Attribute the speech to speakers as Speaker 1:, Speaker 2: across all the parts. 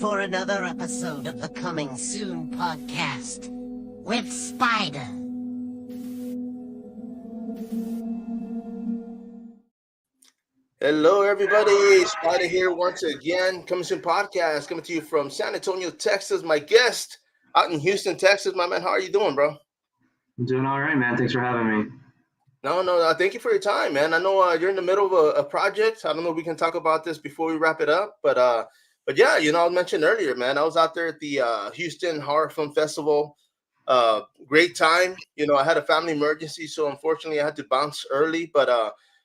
Speaker 1: for another episode of the Coming Soon podcast with Spider.
Speaker 2: Hello, everybody. Spider here once again. Coming Soon podcast, coming to you from San Antonio, Texas. My guest out in Houston, Texas. My man, how are you doing, bro?
Speaker 3: I'm doing all right, man. Thanks for having me.
Speaker 2: No. Thank you for your time, man. I know you're in the middle of a project. I don't know if we can talk about this before we wrap it up, but yeah, I mentioned earlier, man. I was out there at the Houston Horror Film Festival. Great time. I had a family emergency, so unfortunately I had to bounce early. But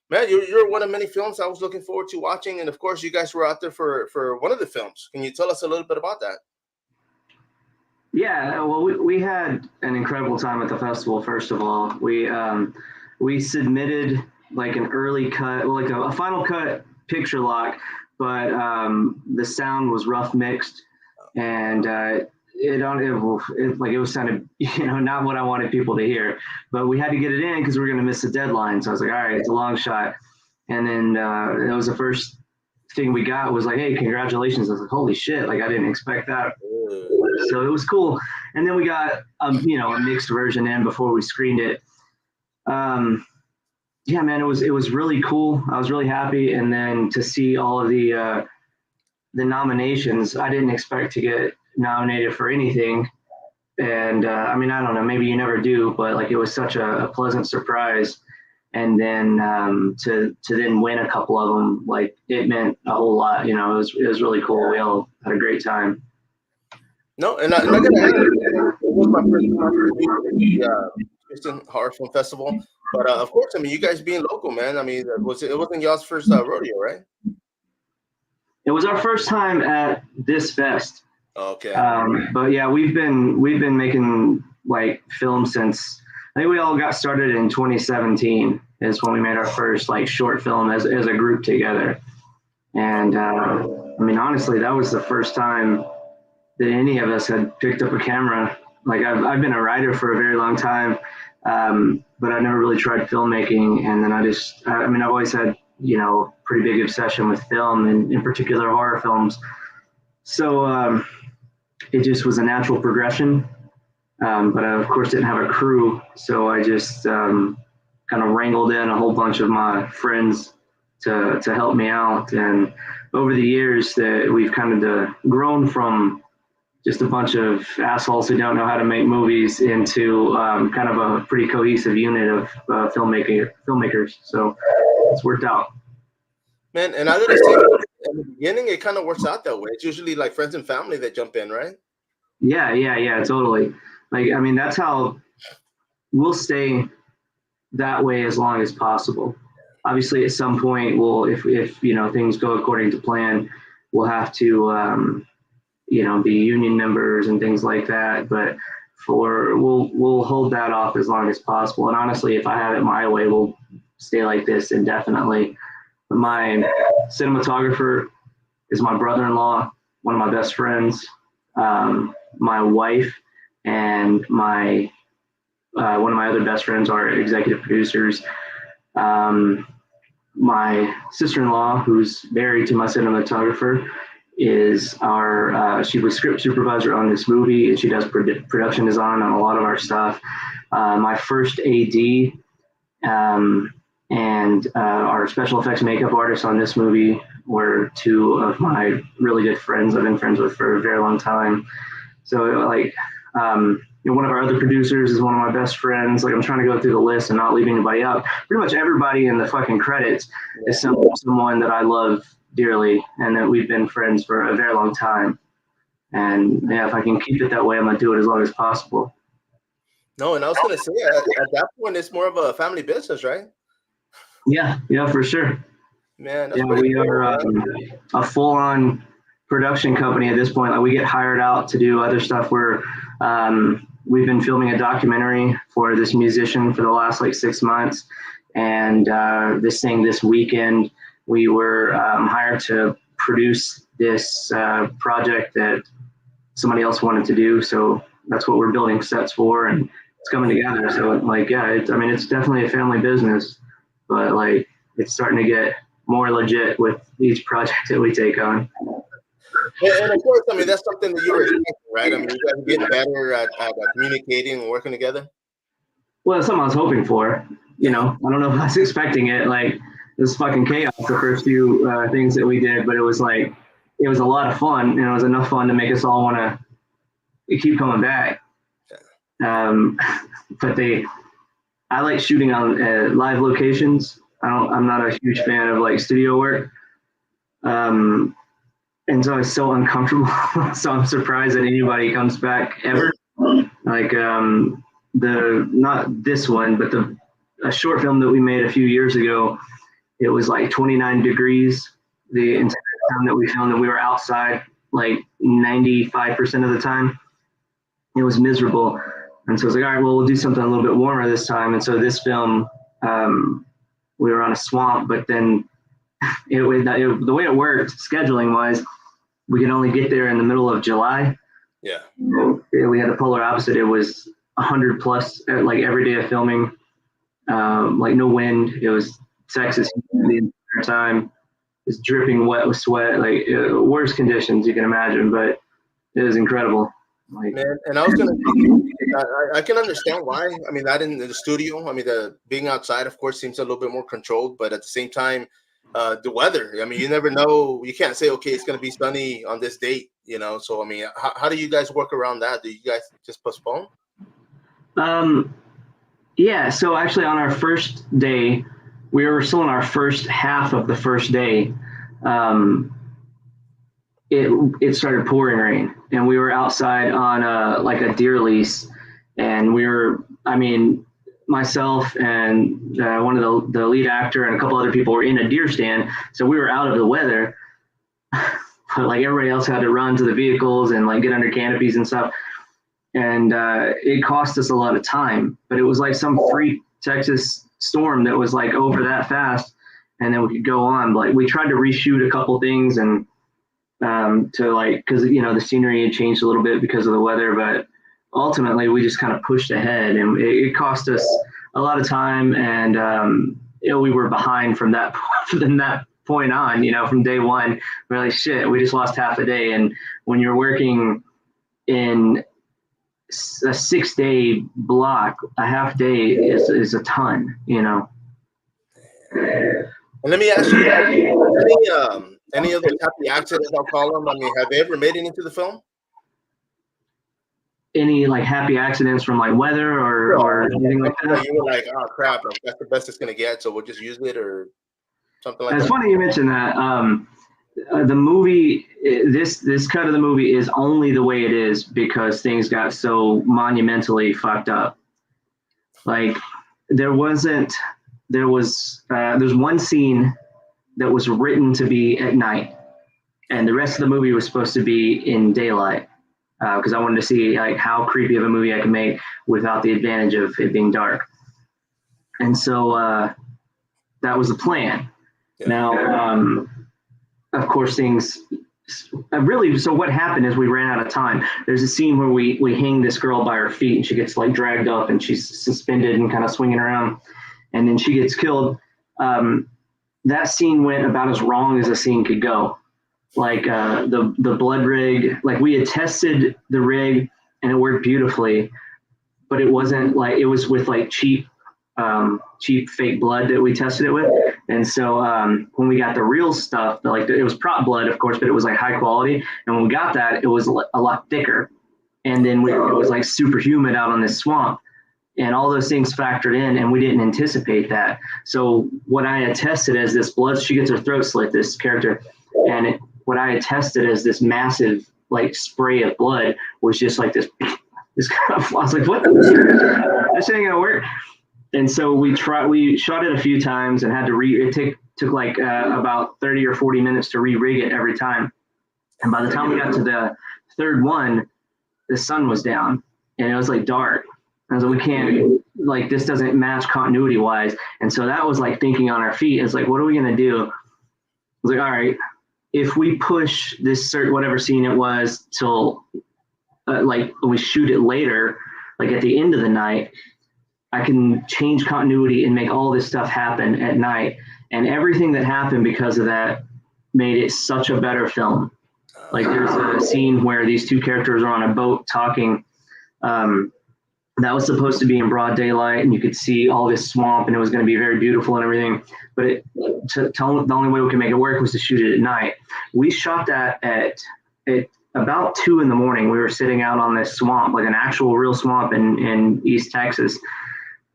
Speaker 2: man, you're one of many films I was looking forward to watching, and of course, you guys were out there for one of the films. Can you tell us a little bit about that?
Speaker 3: Yeah, well, we had an incredible time at the festival. First of all, we submitted like an early cut, like a final cut picture lock, but the sound was rough mixed, and it was sounded not what I wanted people to hear. But we had to get it in because we were going to miss the deadline. So I was like, all right, it's a long shot. And then it was the first thing we got was like, hey, congratulations. I was like, holy shit, like I didn't expect that. So it was cool. And then we got a mixed version in before we screened it. Yeah, man, it was really cool. I was really happy. And then to see all of the nominations, I didn't expect to get nominated for anything. And I don't know, maybe you never do, but like it was such a pleasant surprise. And then to then win a couple of them, like it meant a whole lot. It was really cool. We all had a great time.
Speaker 2: No, and I'm gonna add, it was my first time to the Houston Horror Film Festival. But of course, you guys being local, man. It wasn't y'all's first rodeo, right?
Speaker 3: It was our first time at this fest.
Speaker 2: Okay.
Speaker 3: But yeah, we've been making like film since I think we all got started in 2017 is when we made our first like short film as a group together. And honestly, that was the first time that any of us had picked up a camera. Like I've been a writer for a very long time, but I never really tried filmmaking. And then I've always had, pretty big obsession with film and in particular horror films. So it just was a natural progression. But I, of course, didn't have a crew. So I just kind of wrangled in a whole bunch of my friends to help me out. And over the years that we've kind of grown from just a bunch of assholes who don't know how to make movies into kind of a pretty cohesive unit of filmmakers. So it's worked out.
Speaker 2: Man, and I gotta say, in the beginning, it kind of works out that way. It's usually like friends and family that jump in, right?
Speaker 3: Yeah, totally. Like, that's how we'll stay that way as long as possible. Obviously, at some point, if things go according to plan, we'll have to, be union members and things like that. But we'll hold that off as long as possible. And honestly, if I have it my way, we'll stay like this indefinitely. My cinematographer is my brother-in-law, one of my best friends, my wife, and my one of my other best friends are executive producers. My sister-in-law, who's married to my cinematographer, is she was script supervisor on this movie, and she does production design on a lot of our stuff. My first AD and our special effects makeup artists on this movie were two of my really good friends I've been friends with for a very long time. So one of our other producers is one of my best friends. Like I'm trying to go through the list and not leave anybody out. Pretty much everybody in the fucking credits is someone that I love dearly and that we've been friends for a very long time. And yeah, if I can keep it that way, I'm gonna do it as long as possible.
Speaker 2: No, and I was gonna say at that point it's more of a family business, right?
Speaker 3: Yeah, for sure.
Speaker 2: Man,
Speaker 3: we are a full-on production company at this point. Like we get hired out to do other stuff. We've been filming a documentary for this musician for the last 6 months, and this weekend we were hired to produce this project that somebody else wanted to do. So that's what we're building sets for, and it's coming together. So it's definitely a family business, but it's starting to get more legit with each project that we take on.
Speaker 2: And of course, I mean, that's something that you were expecting, right? I mean, you guys are getting better at communicating and working together.
Speaker 3: Well, it's something I was hoping for. I don't know if I was expecting it. Like, it was fucking chaos the first few things that we did, but it was like, it was a lot of fun, and it was enough fun to make us all want to keep coming back. But I like shooting on live locations. I'm not a huge fan of like studio work. And so it's so uncomfortable. So I'm surprised that anybody comes back ever. Like not this one, but a short film that we made a few years ago. It was like 29 degrees the entire time that we filmed, and we were outside like 95% of the time. It was miserable. And so I was like, all right, well, we'll do something a little bit warmer this time. And so this film, we were on a swamp, but then the way it worked scheduling wise, we could only get there in the middle of July.
Speaker 2: Yeah.
Speaker 3: We had the polar opposite. It was 100 plus like every day of filming, like no wind. It was Texas the entire time. It's dripping wet with sweat, like worst conditions you can imagine, but it was incredible. Like,
Speaker 2: man, and I can understand why. I mean, that in the studio, I mean, being outside, of course, seems a little bit more controlled, but at the same time, the weather, I mean, you never know. You can't say, okay, it's going to be sunny on this date, So, I mean, how do you guys work around that? Do you guys just postpone?
Speaker 3: Yeah, so actually on our first day, we were still in our first half of the first day. It started pouring rain, and we were outside on like a deer lease, and myself and one of the lead actor and a couple other people were in a deer stand, so we were out of the weather. But like everybody else had to run to the vehicles and like get under canopies and stuff, and it cost us a lot of time. But it was like some freak Texas storm that was like over that fast, and then we could go on. Like we tried to reshoot a couple things and to like, because the scenery had changed a little bit because of the weather, but ultimately we just kind of pushed ahead, and it cost us a lot of time, and we were behind from that point on. From day one we're like, shit, we just lost half a day. And when you're working in a 6-day block, a half day is a ton.
Speaker 2: And let me ask you, any other happy accidents, I'll call them? I mean, have they ever made it into the film?
Speaker 3: Any like happy accidents from like weather or anything like that?
Speaker 2: You were like, oh crap, that's the best it's gonna get, so we'll just use it or something like that.
Speaker 3: It's funny you mentioned that. The movie, this cut of the movie is only the way it is because things got so monumentally fucked up. Like there's one scene that was written to be at night, and the rest of the movie was supposed to be in daylight, because I wanted to see like how creepy of a movie I could make without the advantage of it being dark. And so that was the plan. Yeah. Now, of course, so what happened is we ran out of time. There's a scene where we hang this girl by her feet, and she gets like dragged up, and she's suspended and kind of swinging around, and then she gets killed. That scene went about as wrong as a scene could go. Like the blood rig, like we had tested the rig and it worked beautifully, but it wasn't like, it was with like cheap fake blood that we tested it with. And so when we got the real stuff, it was prop blood, of course, but it was like high quality. And when we got that, it was a lot thicker. And then it was like super humid out on this swamp. And all those things factored in, and we didn't anticipate that. So what I had tested as this blood, she gets her throat slit, this character, and what I had tested as this massive like spray of blood was just like this kind of, I was like, what this ain't gonna work. And so we shot it a few times and had to it took like about 30 or 40 minutes to re-rig it every time. And by the time we got to the third one, the sun was down and it was like dark. And so we can't, like, this doesn't match continuity wise. And so that was like thinking on our feet. It's like, what are we going to do? I was like, all right, if we push this whatever scene it was till like we shoot it later, like at the end of the night, I can change continuity and make all this stuff happen at night. And everything that happened because of that made it such a better film. Like there's a scene where these two characters are on a boat talking. That was supposed to be in broad daylight, and you could see all this swamp, and it was going to be very beautiful and everything. But the only way we could make it work was to shoot it at night. We shot that at about 2 a.m. We were sitting out on this swamp, like an actual real swamp in East Texas,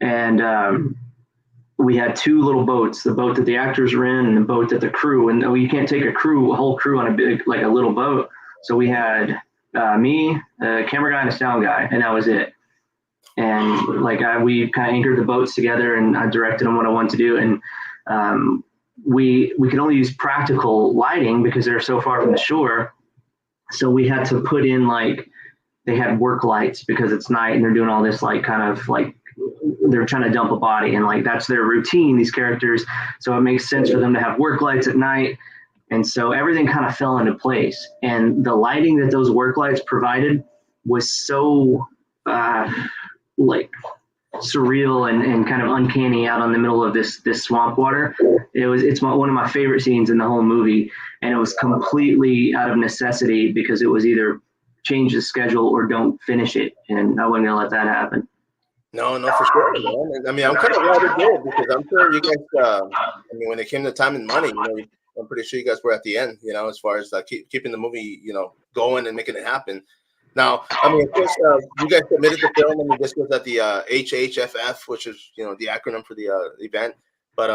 Speaker 3: and we had 2 little boats: the boat that the actors were in, and the boat that the crew. And you can't take a whole crew on a little boat. So we had me, a camera guy, and a sound guy, and that was it. And we kind of anchored the boats together, and I directed them what I wanted to do. And we could only use practical lighting because they're so far from the shore. So we had to put in they had work lights because it's night and they're doing all this they're trying to dump a body, and that's their routine, these characters. So it makes sense for them to have work lights at night. And so everything kind of fell into place. And the lighting that those work lights provided was so surreal and kind of uncanny out on the middle of this swamp water. It's one of my favorite scenes in the whole movie, and it was completely out of necessity because it was either change the schedule or don't finish it, and I wasn't gonna let that happen.
Speaker 2: No, for sure, man. I mean, I'm kind of glad it did because I'm sure you guys. When it came to time and money, I'm pretty sure you guys were at the end. As far as keeping the movie, going and making it happen. Now, of course, you guys submitted the film, and this was at the HHFF, which is, the acronym for the event. But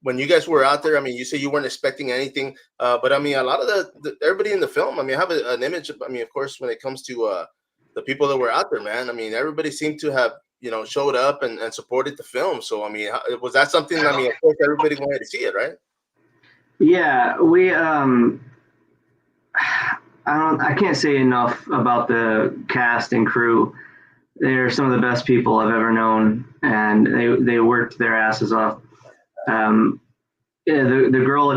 Speaker 2: when you guys were out there, you said you weren't expecting anything. But a lot of everybody in the film, I have an image. Of course, when it comes to the people that were out there, man, everybody seemed to have, showed up and supported the film. So, was that something? Of course, everybody wanted to see it, right?
Speaker 3: Yeah, we. I can't say enough about the cast and crew. They're some of the best people I've ever known, and they worked their asses off. The girl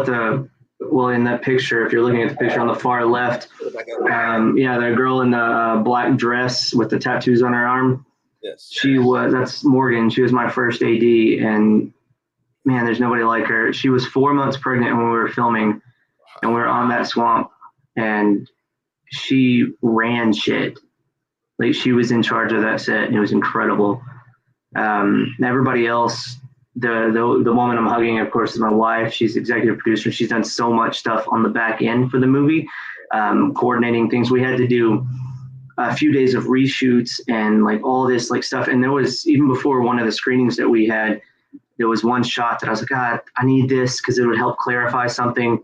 Speaker 3: in that picture, if you're looking at the picture on the far left, the girl in the black dress with the tattoos on her arm.
Speaker 2: Yes.
Speaker 3: That's Morgan. She was my first AD, and man, there's nobody like her. She was 4 months pregnant when we were filming, and we were on that swamp, and she ran shit. She was in charge of that set, and it was incredible. Everybody else, the woman I'm hugging, of course, is my wife. She's executive producer. She's done so much stuff on the back end for the movie, coordinating things. We had to do a few days of reshoots and all this stuff. And there was, even before one of the screenings that we had, there was one shot that I was like, God, I need this because it would help clarify something.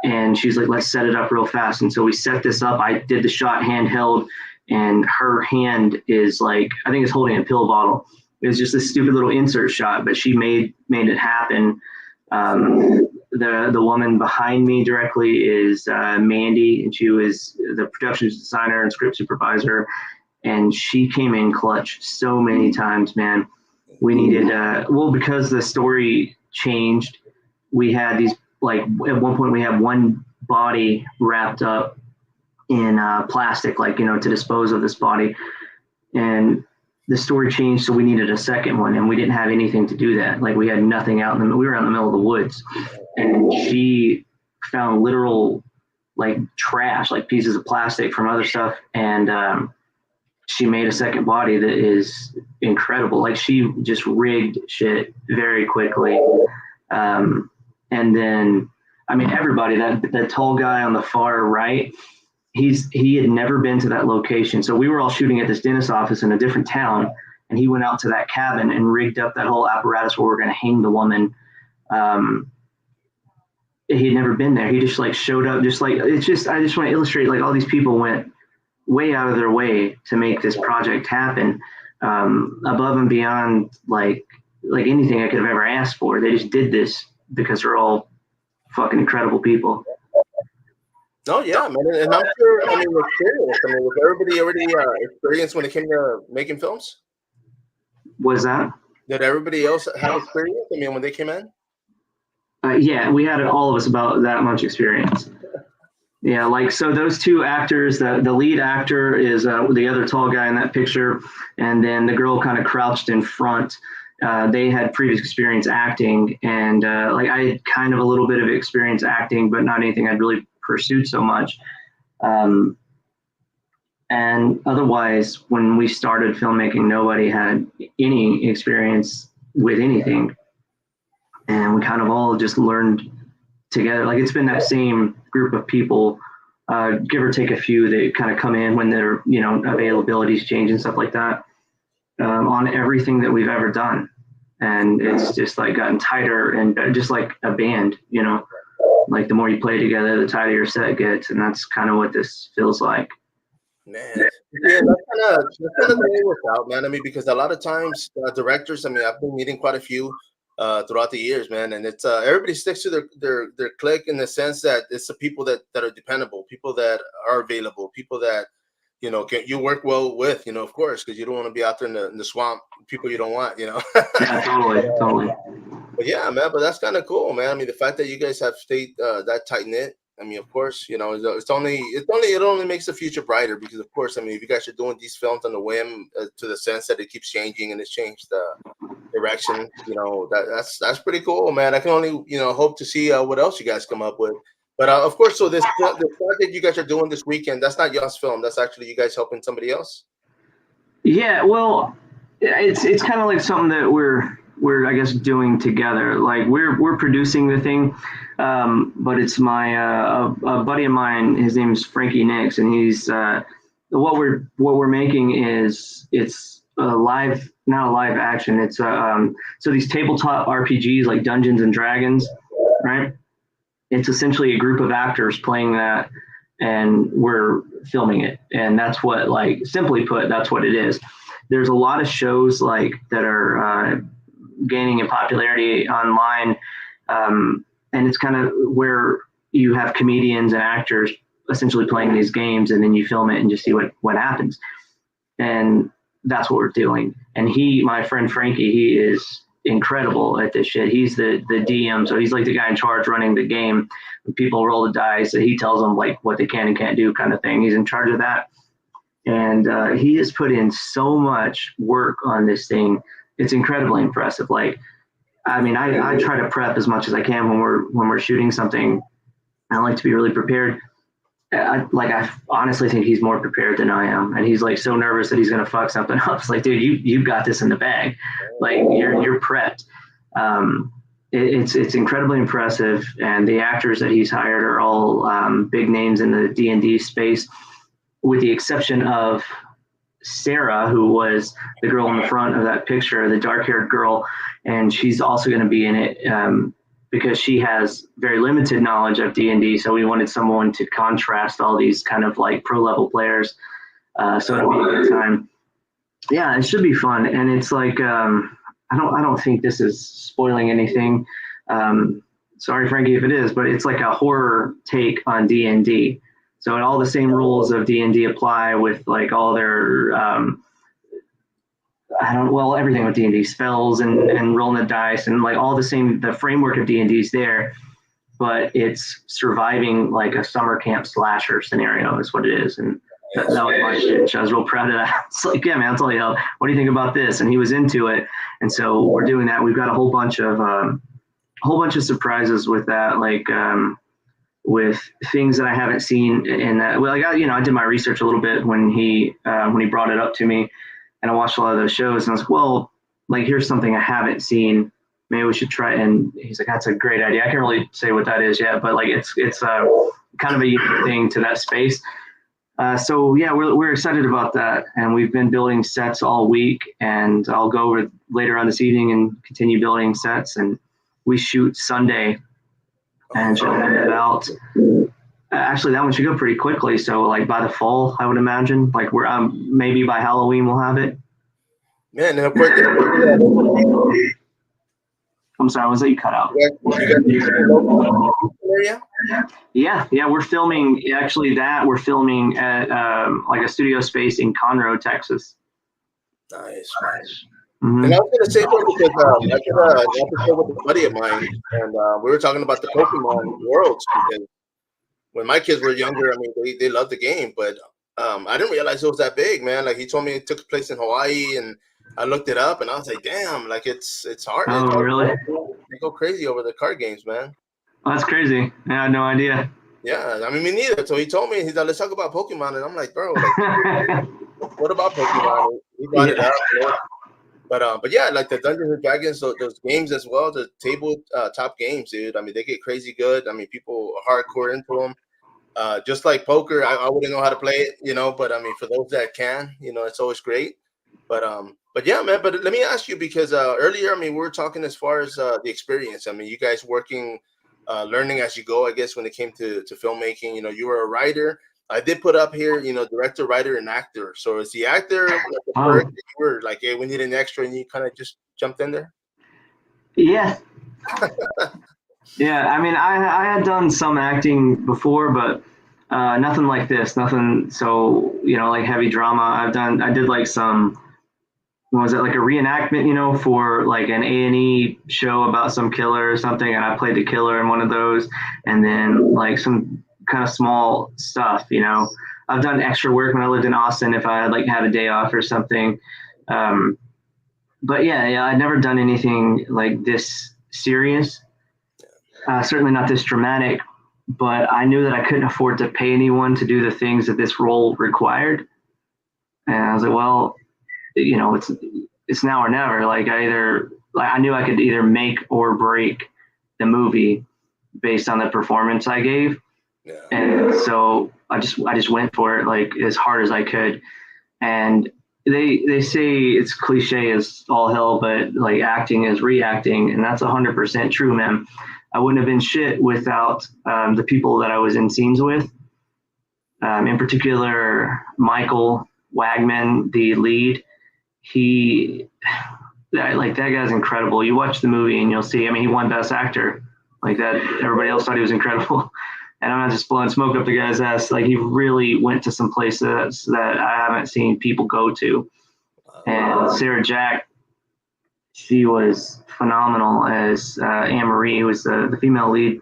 Speaker 3: And she's like, let's set it up real fast. And so we set this up. I did the shot handheld, and her hand is I think it's holding a pill bottle. It was just this stupid little insert shot, but she made it happen. The woman behind me directly is Mandy, and she was the production designer and script supervisor. And she came in clutch so many times, man. We needed, because the story changed, we had these, at one point we had one body wrapped up in plastic, to dispose of this body. And the story changed, so we needed a second one, and we didn't have anything to do that. We had nothing out we were out in the middle of the woods, and she found literal trash, pieces of plastic from other stuff. And she made a second body that is incredible. She just rigged shit very quickly. And then, everybody, that tall guy on the far right, he had never been to that location. So we were all shooting at this dentist office in a different town, and he went out to that cabin and rigged up that whole apparatus where we're going to hang the woman. He had never been there. He just showed up, I just want to illustrate, all these people went way out of their way to make this project happen, above and beyond anything I could have ever asked for. They just did this because they're all fucking incredible people.
Speaker 2: Oh yeah, man, and I'm sure. We're curious. Was everybody already experienced when it came to making films?
Speaker 3: Was that?
Speaker 2: Did everybody else have experience? When they came in?
Speaker 3: Yeah, we had all of us about that much experience. Yeah, so those two actors, the lead actor is the other tall guy in that picture, and then the girl kind of crouched in front. They had previous experience acting, and I had kind of a little bit of experience acting, but not anything I'd really pursued so much. And otherwise, when we started filmmaking, nobody had any experience with anything. And we kind of all just learned together. Like, it's been that same group of people, give or take a few that kind of come in when their, availabilities change and stuff like that, on everything that we've ever done. And it's just like gotten tighter and better, just like a band, like the more you play together, the tighter your set gets. And that's kind of what this feels like.
Speaker 2: Man, yeah, that's kind of the way it works out, man. I mean, because a lot of times directors, I mean, I've been meeting quite a few throughout the years, man, and it's everybody sticks to their clique in the sense that it's the people that are dependable, people that are available, people that you work well with, of course, because you don't want to be out there in the swamp, people you don't want,
Speaker 3: Yeah, totally.
Speaker 2: But yeah, man, but that's kind of cool, man. I mean, the fact that you guys have stayed that tight knit. I mean, of course, it only makes the future brighter because, of course, I mean, if you guys are doing these films on the whim to the sense that it keeps changing and it's changed direction, that's pretty cool, man. I can only, hope to see what else you guys come up with. But of course, so this project you guys are doing this weekend, that's not y'all's film. That's actually you guys helping somebody else.
Speaker 3: Yeah, well, it's kind of like something that we're I guess doing together. Like we're producing the thing, but it's my a buddy of mine. His name is Frankie Nix, and he's what we're making is it's not a live action. It's so these tabletop RPGs like Dungeons and Dragons, right? It's essentially a group of actors playing that, and we're filming it. And that's what, like, simply put, that's what it is. There's a lot of shows like that are gaining in popularity online, and it's kind of where you have comedians and actors essentially playing these games, and then you film it and just see what happens. And that's what we're doing. And my friend Frankie, he is incredible at this shit. He's the DM, so he's like the guy in charge running the game. When people roll the dice, so he tells them like what they can and can't do, kind of thing. He's in charge of that, and he has put in so much work on this thing. It's incredibly impressive. Like, I mean, I try to prep as much as I can when we're shooting something. I like to be really prepared. I honestly think he's more prepared than I am, and he's like so nervous that he's gonna fuck something up. It's like, dude, you've got this in the bag. Like you're prepped. It's incredibly impressive, and the actors that he's hired are all big names in the D&D space, with the exception of Sarah, who was the girl in the front of that picture, the dark-haired girl, and she's also going to be in it because she has very limited knowledge of D&D. So we wanted someone to contrast all these kind of like pro-level players. So it'll be a good time. Yeah, it should be fun, and it's like I don't think this is spoiling anything. Sorry, Frankie, if it is, but it's like a horror take on D&D. So all the same rules of D&D apply with like all their everything with D&D, spells and rolling the dice and like all the framework of D&D is there, but it's surviving like a summer camp slasher scenario is what it is. And that was my shit. I was real proud of that. It's like, yeah, man, I'll tell you, what do you think about this? And he was into it. And so we're doing that. We've got a whole bunch of surprises with that, like with things that I haven't seen in that. Well, I did my research a little bit when he brought it up to me, and I watched a lot of those shows, and I was like, well, like, here's something I haven't seen. Maybe we should try. And he's like, that's a great idea. I can't really say what that is yet, but like it's kind of a unique thing to that space. So yeah, we're excited about that, and we've been building sets all week, and I'll go over later on this evening and continue building sets, and we shoot Sunday and should have it out. Actually, that one should go pretty quickly. So like by the fall, I would imagine, like we're maybe by Halloween we'll have it.
Speaker 2: Man, of course.
Speaker 3: I'm sorry, was that you cut out? Yeah, we're filming. Actually, we're filming at like a studio space in Conroe, Texas.
Speaker 2: Nice. Mm-hmm. And I was gonna say because I did an episode with a buddy of mine, and we were talking about the Pokemon worlds. Because when my kids were younger, I mean, they loved the game, but I didn't realize it was that big, man. Like he told me it took place in Hawaii, and I looked it up, and I was like, damn, like it's hard.
Speaker 3: Oh, really?
Speaker 2: They go crazy over the card games, man.
Speaker 3: Oh, that's crazy. I had no idea.
Speaker 2: Yeah, I mean, me neither. So he told me, he's like, let's talk about Pokemon. And I'm like, bro, like, what about Pokemon? He brought it
Speaker 3: Yeah.
Speaker 2: up. You know? But yeah, like the Dungeons and Dragons, those games as well, the table top games, dude. I mean, they get crazy good. I mean, people are hardcore into them. Just like poker, I wouldn't know how to play it, you know. But I mean, for those that can, you know, it's always great. But yeah, man. But let me ask you because earlier, I mean, we were talking as far as the experience. I mean, you guys working, learning as you go. I guess when it came to filmmaking, you know, you were a writer. I did put up here, you know, director, writer, and actor. So is the actor like the first that you were like, hey, we need an extra, and you kind of just jumped in there?
Speaker 3: Yeah. Yeah, I mean, I had done some acting before, but nothing like this. Nothing so, like heavy drama. I did like some, what was it, like a reenactment, for like an A&E show about some killer or something, and I played the killer in one of those, and then like some kind of small stuff. I've done extra work when I lived in Austin if I had like had a day off or something. But yeah, I'd never done anything like this serious. Certainly not this dramatic, but I knew that I couldn't afford to pay anyone to do the things that this role required. And I was like, well, it's now or never. Like I knew I could either make or break the movie based on the performance I gave.
Speaker 2: Yeah.
Speaker 3: And so I just went for it like as hard as I could. And they say it's cliche as all hell, but like acting is reacting, and that's 100% true, man. I wouldn't have been shit without the people that I was in scenes with. In particular, Michael Wagman, the lead. That guy's incredible. You watch the movie and you'll see. I mean, he won Best Actor. Like that, everybody else thought he was incredible. And I'm not just blowing smoke up the guy's ass. Like he really went to some places that I haven't seen people go to. And Sarah Jack, she was phenomenal as Anne Marie, who was the female lead.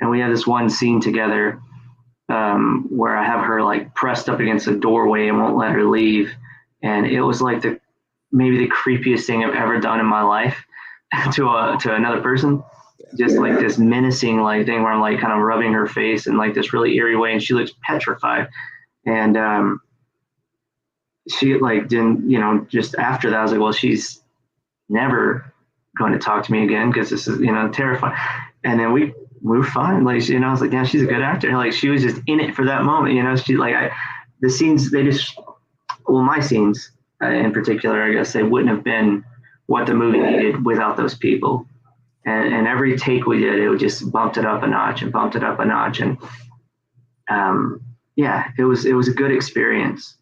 Speaker 3: And we had this one scene together where I have her like pressed up against a doorway and won't let her leave. And it was like maybe the creepiest thing I've ever done in my life to another person. Just like this menacing like thing where I'm like kind of rubbing her face in like this really eerie way, and she looks petrified. And she like didn't, just after that I was like, well, she's never going to talk to me again because this is terrifying. And then we were fine. Like I was like, yeah, she's a good actor. And, like she was just in it for that moment. She like the scenes my scenes in particular, I guess they wouldn't have been what the movie needed without those people. And every take we did, it just bumped it up a notch and bumped it up a notch. And yeah, it was a good experience.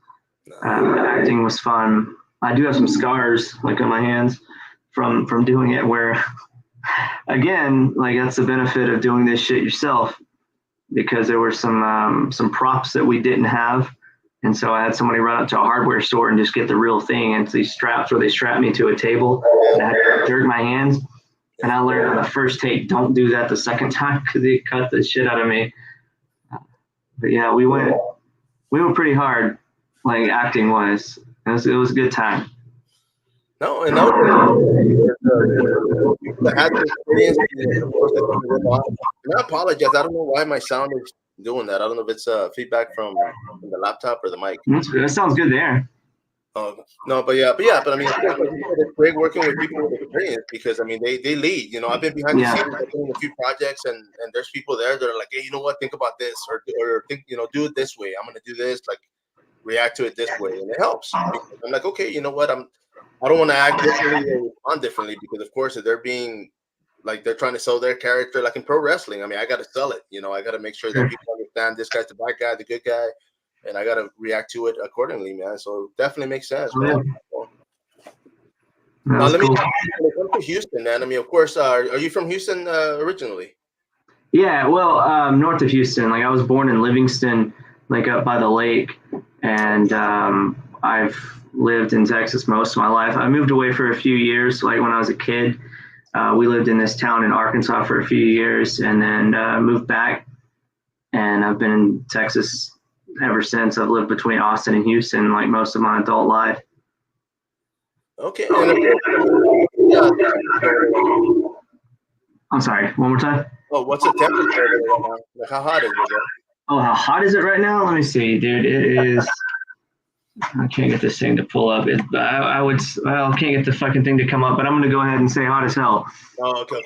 Speaker 3: Acting was fun. I do have some scars like on my hands from doing it where, again, like that's the benefit of doing this shit yourself, because there were some props that we didn't have. And so I had somebody run up to a hardware store and just get the real thing. And it's these straps where they strap me to a table and I had to jerk my hands. And I learned on the first take, don't do that the second time because it cut the shit out of me. But yeah, we went pretty hard, like acting wise. It was a good time.
Speaker 2: No, and I had the experience. And I apologize. I don't know why my sound is doing that. I don't know if it's feedback from the laptop or the mic.
Speaker 3: That sounds good there.
Speaker 2: No, but I mean, it's great working with people with experience because I mean they lead. I've been behind the scenes doing a few projects, and there's people there that are like, hey, you know what? Think about this, or think, do it this way. I'm gonna do this, like react to it this way, and it helps. Because I'm like, okay, you know what? I don't want to act differently or respond differently because of course if they're being like they're trying to sell their character, like in pro wrestling. I mean, I got to sell it. I got to make sure that people understand this guy's the bad guy, the good guy. And I got to react to it accordingly, man. So it definitely makes sense, man. Now, let me come to Houston, man. I mean, of course, are you from Houston originally?
Speaker 3: Yeah, well, north of Houston. Like I was born in Livingston, like up by the lake. And I've lived in Texas most of my life. I moved away for a few years, like when I was a kid. We lived in this town in Arkansas for a few years and then moved back. And I've been in Texas ever since. I've lived between Austin and Houston like most of my adult life.
Speaker 2: Okay.
Speaker 3: I'm sorry, one more time?
Speaker 2: Oh, what's the temperature right now? Like, how hot is it, bro?
Speaker 3: Oh, how hot is it right now? Let me see, dude. It is. I can't get this thing to pull up. I would. Well, I can't get the fucking thing to come up. But I'm gonna go ahead and say hot as hell.
Speaker 2: Oh, okay.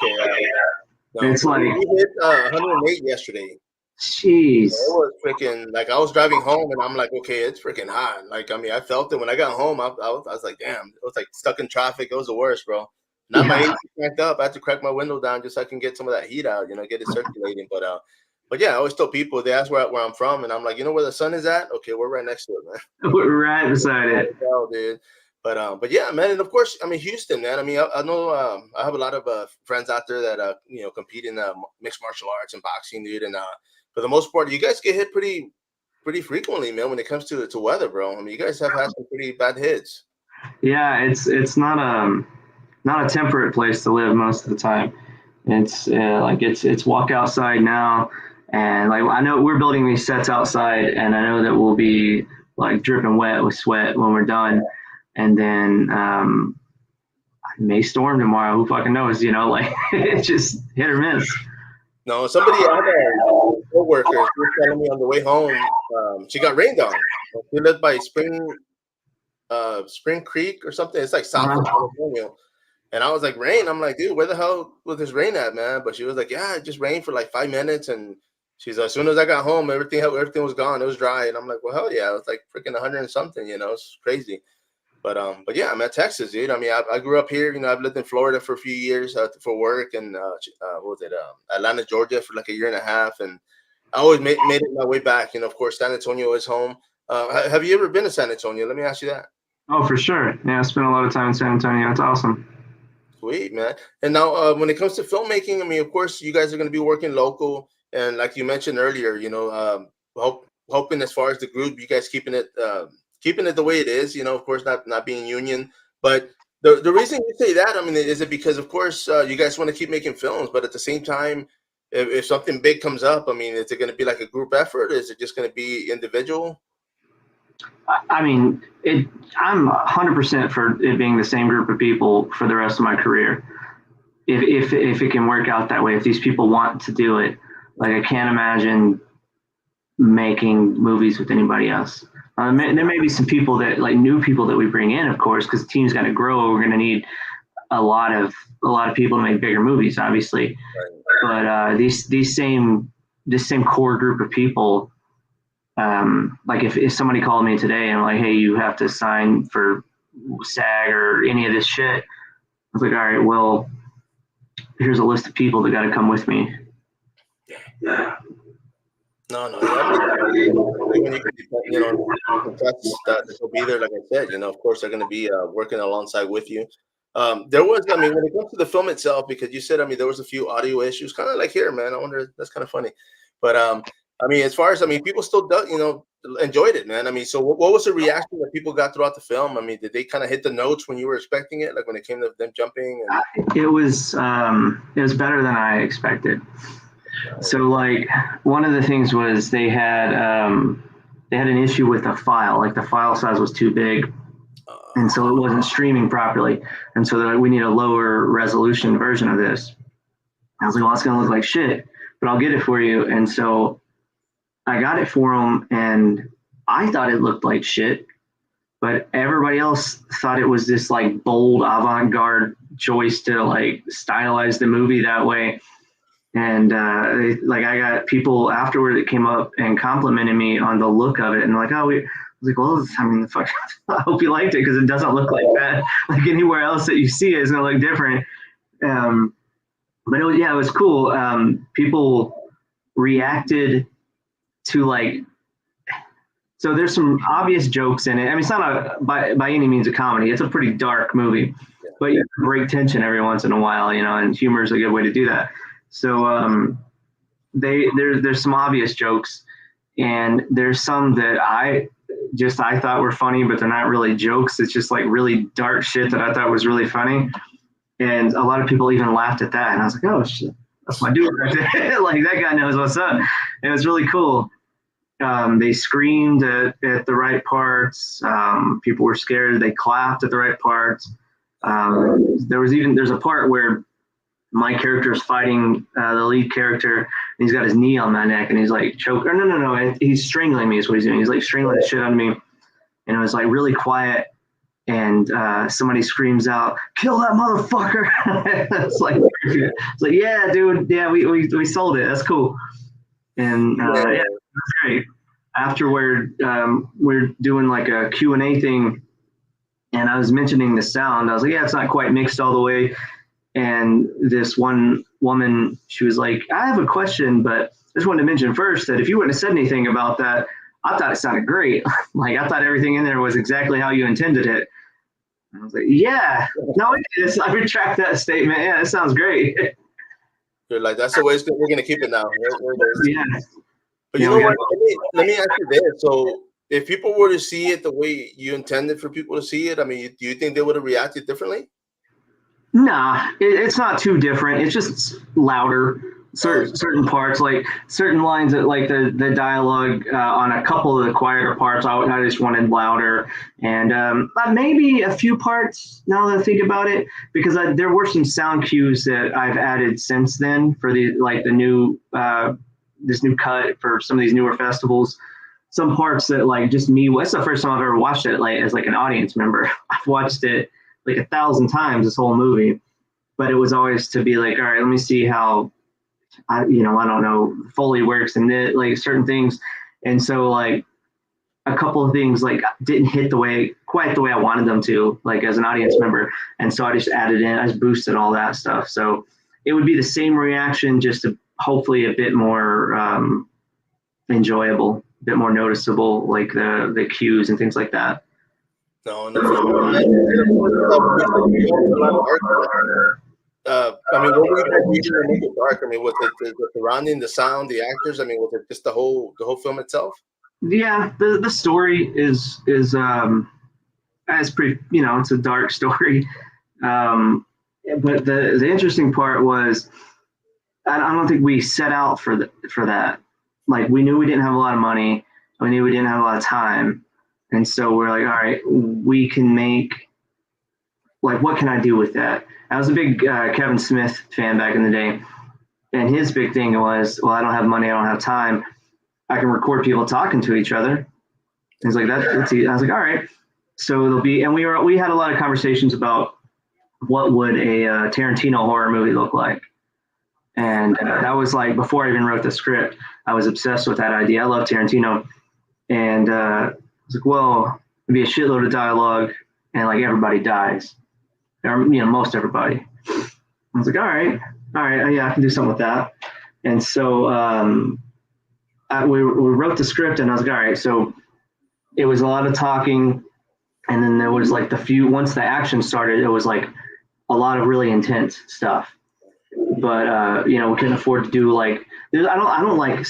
Speaker 2: No,
Speaker 3: It's like,
Speaker 2: we hit 108 yesterday. It
Speaker 3: jeez.
Speaker 2: was freaking like I was driving home and I'm like, okay, it's freaking hot. Like, I mean, I felt it when I got home. I was like, damn, it was like stuck in traffic. It was the worst, bro. Now my
Speaker 3: Yeah.
Speaker 2: AC cranked up. I had to crack my window down just so I can get some of that heat out, get it circulating. But yeah, I always tell people, they ask where I'm from, and I'm like, you know where the sun is at? Okay, we're right next to it, man.
Speaker 3: We're right beside it.
Speaker 2: Hell, dude. But yeah, man, and of course, I mean, Houston, man. I mean, I know I have a lot of friends out there that compete in mixed martial arts and boxing, dude. And for the most part, you guys get hit pretty frequently, man. When it comes to weather, bro. I mean, you guys have had some pretty bad hits.
Speaker 3: Yeah, it's not a temperate place to live most of the time. It's like it's walk outside now, and like I know we're building these sets outside, and I know that we'll be like dripping wet with sweat when we're done, and then may storm tomorrow. Who fucking knows? Like it's just hit or miss.
Speaker 2: No, somebody, I had a coworker, she was telling me on the way home, she got rained on. She lived by Spring Creek or something. It's like south of California. And I was like, rain? I'm like, dude, where the hell was this rain at, man? But she was like, yeah, it just rained for like 5 minutes. And she's like, as soon as I got home, everything was gone. It was dry. And I'm like, well, hell yeah. It was like freaking 100 and something, it's crazy. But yeah, I'm at Texas, dude. I mean, I grew up here. I've lived in Florida for a few years for work, and what was it? Atlanta, Georgia, for like a year and a half, and I always made it my way back. Of course, San Antonio is home. Have you ever been to San Antonio? Let me ask you that.
Speaker 3: Oh, for sure. Yeah, I spent a lot of time in San Antonio. It's awesome.
Speaker 2: Sweet, man. And now, when it comes to filmmaking, I mean, of course, you guys are going to be working local, and like you mentioned earlier, hoping as far as the group, you guys keeping it the way it is. Of course, not being union, but the reason you say that, I mean, is it because, of course, you guys want to keep making films, but at the same time, if something big comes up, I mean, is it going to be like a group effort? Or is it just going to be individual?
Speaker 3: I mean, I'm 100% for it being the same group of people for the rest of my career. If it can work out that way, if these people want to do it, like I can't imagine making movies with anybody else. There may be some people that like new people that we bring in, of course, because the team's got to grow. We're going to need a lot of people to make bigger movies, obviously. But this same core group of people. Like if somebody called me today and like, hey, you have to sign for SAG or any of this shit, I was like, all right, well, here's a list of people that got to come with me.
Speaker 2: Yeah. No. When you trust that they'll be there, like I said, of course they're going to be working alongside with you. There was, I mean, when it comes to the film itself, because you said, I mean, there was a few audio issues, kind of like here, man. I wonder, that's kind of funny, but I mean, as far as, I mean, people still enjoyed it, man. I mean, so what was the reaction that people got throughout the film? I mean, did they kind of hit the notes when you were expecting it, like when it came to them jumping?
Speaker 3: It was better than I expected. So like one of the things was they had an issue with the file, like the file size was too big. And so it wasn't streaming properly. And so they're like, we need a lower resolution version of this. I was like, well, it's going to look like shit, but I'll get it for you. And so I got it for them, and I thought it looked like shit, but everybody else thought it was this like bold avant-garde choice to like stylize the movie that way. And I got people afterward that came up and complimented me on the look of it, and like, oh, I was like, well, I mean, fuck, I hope you liked it because it doesn't look like that. Like anywhere else that you see it is gonna look different. But it was cool. People reacted to like, so there's some obvious jokes in it. I mean, it's not by any means a comedy. It's a pretty dark movie, but you can break tension every once in a while, and humor is a good way to do that. So there's some obvious jokes, and there's some that I thought were funny, but they're not really jokes. It's just like really dark shit that I thought was really funny. And a lot of people even laughed at that. And I was like, oh shit, that's my dude right there. Like that guy knows what's up. And it was really cool. They screamed at the right parts. People were scared. They clapped at the right parts. There's a part where my character is fighting the lead character, and he's got his knee on my neck, and he's like choking. Or no, he's strangling me is what he's doing. He's like strangling the shit out of me, and it was like really quiet. And somebody screams out, "Kill that motherfucker!" It's like, yeah, dude, yeah, we sold it. That's cool. And yeah, that's great. Afterward, we're doing like a Q&A thing, and I was mentioning the sound. I was like, yeah, it's not quite mixed all the way. And this one woman, she was like, I have a question, but I just wanted to mention first that if you wouldn't have said anything about that, I thought it sounded great. Like, I thought everything in there was exactly how you intended it. And I was like, yeah, no, it is. I retract that statement. Yeah, it sounds great.
Speaker 2: You're like, that's the way we're going to keep it now.
Speaker 3: Yeah.
Speaker 2: But you know what? Let me ask you this. So if people were to see it the way you intended for people to see it, I mean, do you think they would have reacted differently?
Speaker 3: Nah, it's not too different. It's just louder. Certain parts, like certain lines that like the dialogue on a couple of the quieter parts, I just wanted louder. And maybe a few parts, now that I think about it, because there were some sound cues that I've added since then for the new this new cut for some of these newer festivals. Some parts that like just me, that's the first time I've ever watched it like as like an audience member. I've watched it like 1,000 times, this whole movie, but it was always to be like, all right, let me see how I don't know, Foley works and like certain things. And so like a couple of things like didn't hit quite the way I wanted them to, like as an audience member. And so I just added in, I just boosted all that stuff. So it would be the same reaction, just hopefully a bit more enjoyable, a bit more noticeable, like the cues and things like that.
Speaker 2: No. I mean, what were you guys using to make it dark? I mean, was it the surrounding, the sound, the actors? I mean, was it just the whole film itself?
Speaker 3: Yeah, the story is pretty, it's a dark story. But the interesting part was, I don't think we set out for that. Like, we knew we didn't have a lot of money. We knew we didn't have a lot of time. And so we're like, all right, we can make, like, what can I do with that? I was a big Kevin Smith fan back in the day. And his big thing was, well, I don't have money, I don't have time. I can record people talking to each other. He's like, that's easy. I was like, all right. So there'll be, and we had a lot of conversations about what would a Tarantino horror movie look like. And that was like, before I even wrote the script, I was obsessed with that idea. I love Tarantino. And I was like, well, it'd be a shitload of dialogue and like everybody dies. Or, most everybody. I was like, all right, yeah, I can do something with that. And so we wrote the script, and I was like, all right, so it was a lot of talking, and then there was like once the action started, it was like a lot of really intense stuff. But we couldn't afford to do like, I don't like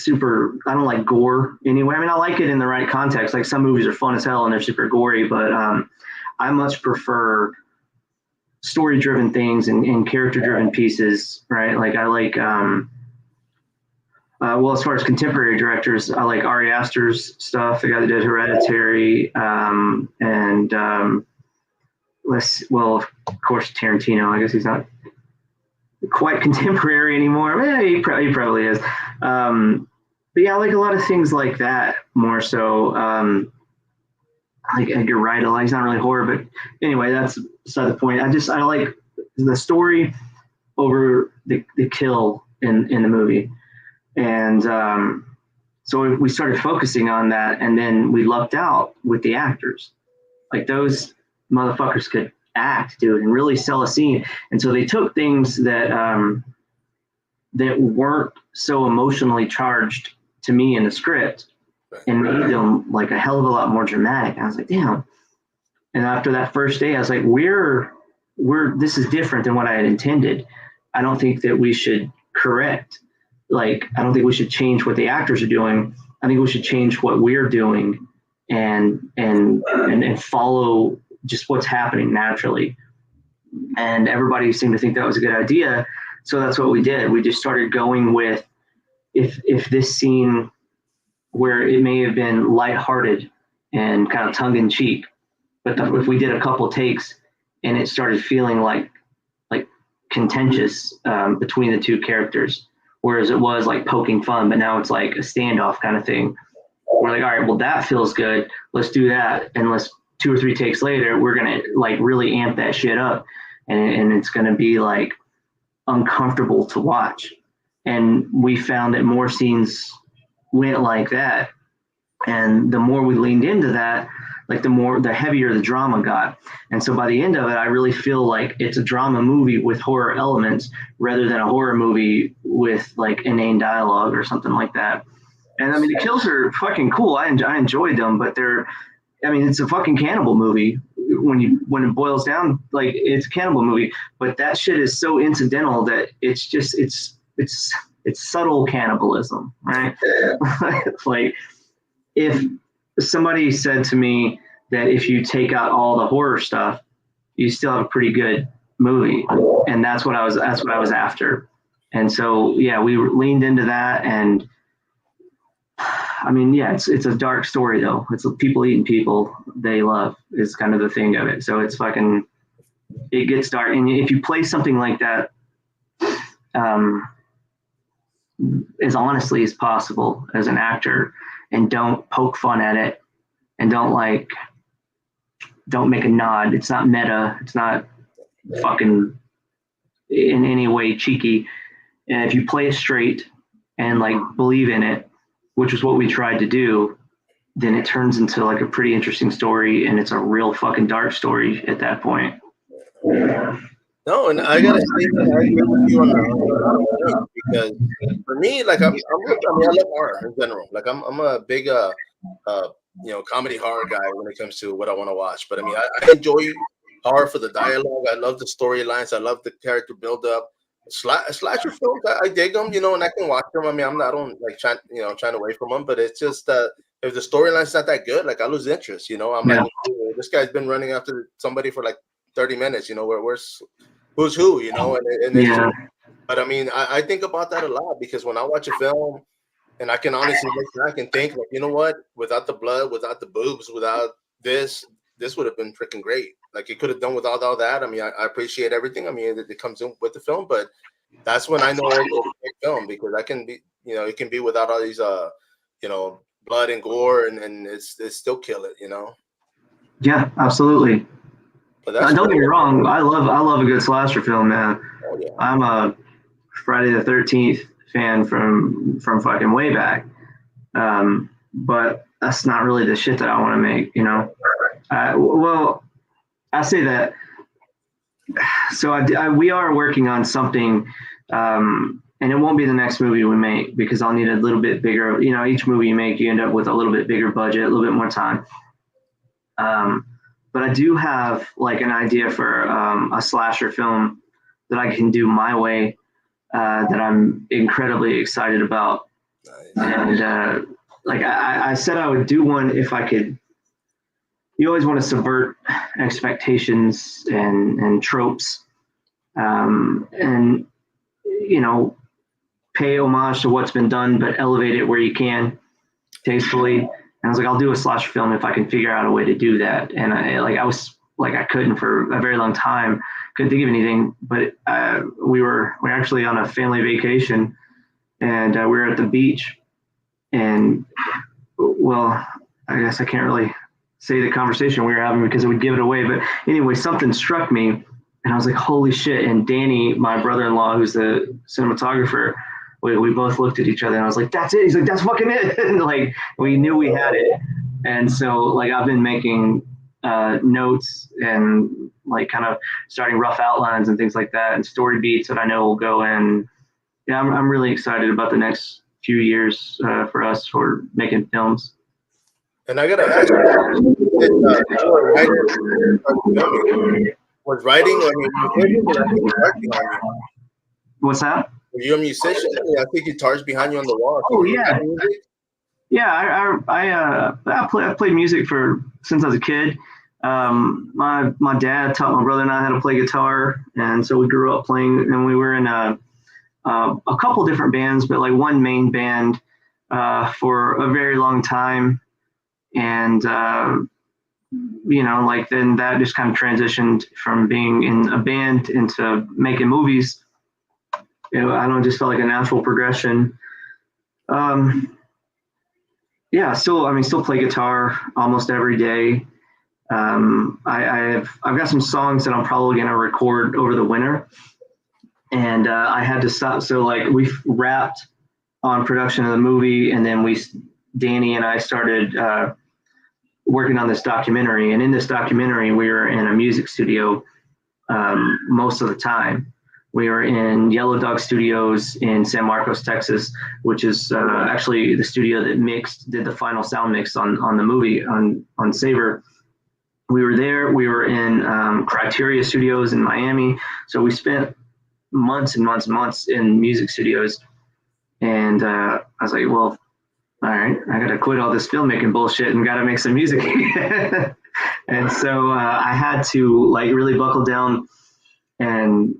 Speaker 3: gore anyway. I mean, I like it in the right context. Like, some movies are fun as hell and they're super gory, but I much prefer story-driven things and character-driven pieces, right? Like, I like, as far as contemporary directors, I like Ari Aster's stuff, the guy that did Hereditary, and of course, Tarantino. I guess he's not quite contemporary anymore. He probably is. But yeah, I like a lot of things like that more so. I like Edgar Wright a lot. He's not really horror, but anyway, that's beside the point. I like the story over the kill in the movie. And so we started focusing on that, and then we lucked out with the actors. Like, those motherfuckers could act, dude, and really sell a scene. And so they took things that that weren't so emotionally charged to me in the script and made them like a hell of a lot more dramatic. I was like, damn. And after that first day, I was like, this is different than what I had intended. I don't think that we should correct. Like, I don't think we should change what the actors are doing. I think we should change what we're doing and follow just what's happening naturally. And everybody seemed to think that was a good idea. So that's what we did. We just started going with, if this scene where it may have been lighthearted and kind of tongue in cheek, but if we did a couple takes and it started feeling like contentious between the two characters, whereas it was like poking fun, but now it's like a standoff kind of thing. We're like, all right, well, that feels good. Let's do that. And let's 2 or 3 takes later, we're going to like really amp that shit up. And it's going to be like uncomfortable to watch. And we found that more scenes went like that. And the more we leaned into that, like the heavier the drama got. And so by the end of it, I really feel like it's a drama movie with horror elements rather than a horror movie with like inane dialogue or something like that. And I mean, the kills are fucking cool. I enjoyed them, but it's a fucking cannibal movie when it boils down. Like, it's a cannibal movie, but that shit is so incidental that it's just it's subtle cannibalism, right? Like, if somebody said to me that if you take out all the horror stuff, you still have a pretty good movie, and that's what I was after. And so yeah, we leaned into that. And I mean, yeah, it's a dark story though. It's people eating people they love is kind of the thing of it. So it's fucking, it gets dark. And if you play something like that as honestly as possible as an actor, and don't poke fun at it, and don't make a nod. It's not meta. It's not fucking in any way cheeky. And if you play it straight and like believe in it, which is what we tried to do, then it turns into like a pretty interesting story, and it's a real fucking dark story at that point.
Speaker 2: No, and I gotta say that I agree with you on that, because for me, like I love horror in general. Like I'm a big comedy horror guy when it comes to what I want to watch. But I mean, I enjoy horror for the dialogue. I love the storylines. I love the character build up. Slasher films, I dig them, and I can watch them. I mean, I don't like trying away from them, but it's just if the storyline's not that good, like I lose interest. I'm like, this guy's been running after somebody for like 30 minutes. Where's who's who? But I mean, I think about that a lot, because when I watch a film, and I can honestly look back and think, like, you know what? Without the blood, without the boobs, without this would have been freaking great. Like, it could have done without all that. I mean, I appreciate everything. I mean, it comes in with the film, but that's when I know it's a great film, because I can be, it can be without all these, blood and gore, and it's still kill it,
Speaker 3: Yeah, absolutely. But don't get me wrong. I love a good slasher film, man.
Speaker 2: Oh, yeah.
Speaker 3: I'm a Friday the 13th fan from fucking way back. But that's not really the shit that I want to make, well, I say that. So we are working on something, and it won't be the next movie we make, because I'll need a little bit bigger, each movie you make, you end up with a little bit bigger budget, a little bit more time. But I do have like an idea for a slasher film that I can do my way, that I'm incredibly excited about. Nice. And like I said I would do one if I could. You always want to subvert expectations and tropes, and pay homage to what's been done, but elevate it where you can, tastefully. And I was like, I'll do a slasher film if I can figure out a way to do that. And I couldn't for a very long time, couldn't think of anything. But we're actually on a family vacation, and we were at the beach, and well, I guess I can't really say the conversation we were having because it would give it away. But anyway, something struck me, and I was like, holy shit. And Danny, my brother-in-law, who's the cinematographer, we both looked at each other, and I was like, that's it. He's like, that's fucking it. And like, we knew we had it. And so like, I've been making notes and like kind of starting rough outlines and things like that, and story beats that I know will go in. Yeah, I'm really excited about the next few years for us for making films.
Speaker 2: And I gotta ask you, was writing
Speaker 3: What's that?
Speaker 2: Were you a musician? I think guitar's behind you on the wall.
Speaker 3: Oh yeah, yeah. I played music since I was a kid. My dad taught my brother and I how to play guitar, and so we grew up playing. And we were in a couple different bands, but like one main band for a very long time. And like then that just kind of transitioned from being in a band into making movies. I don't know, just felt like a natural progression. Yeah, still play guitar almost every day. I've got some songs that I'm probably gonna record over the winter, and I had to stop. So like we wrapped on production of the movie, and then Danny and I started working on this documentary. And in this documentary, we were in a music studio most of the time. We were in Yellow Dog Studios in San Marcos, Texas, which is actually the studio that did the final sound mix on the movie on Savor. We were there. We were in Criteria Studios in Miami. So we spent months and months and months in music studios. And I was like, well, all right, I got to quit all this filmmaking bullshit and got to make some music. And so I had to like really buckle down and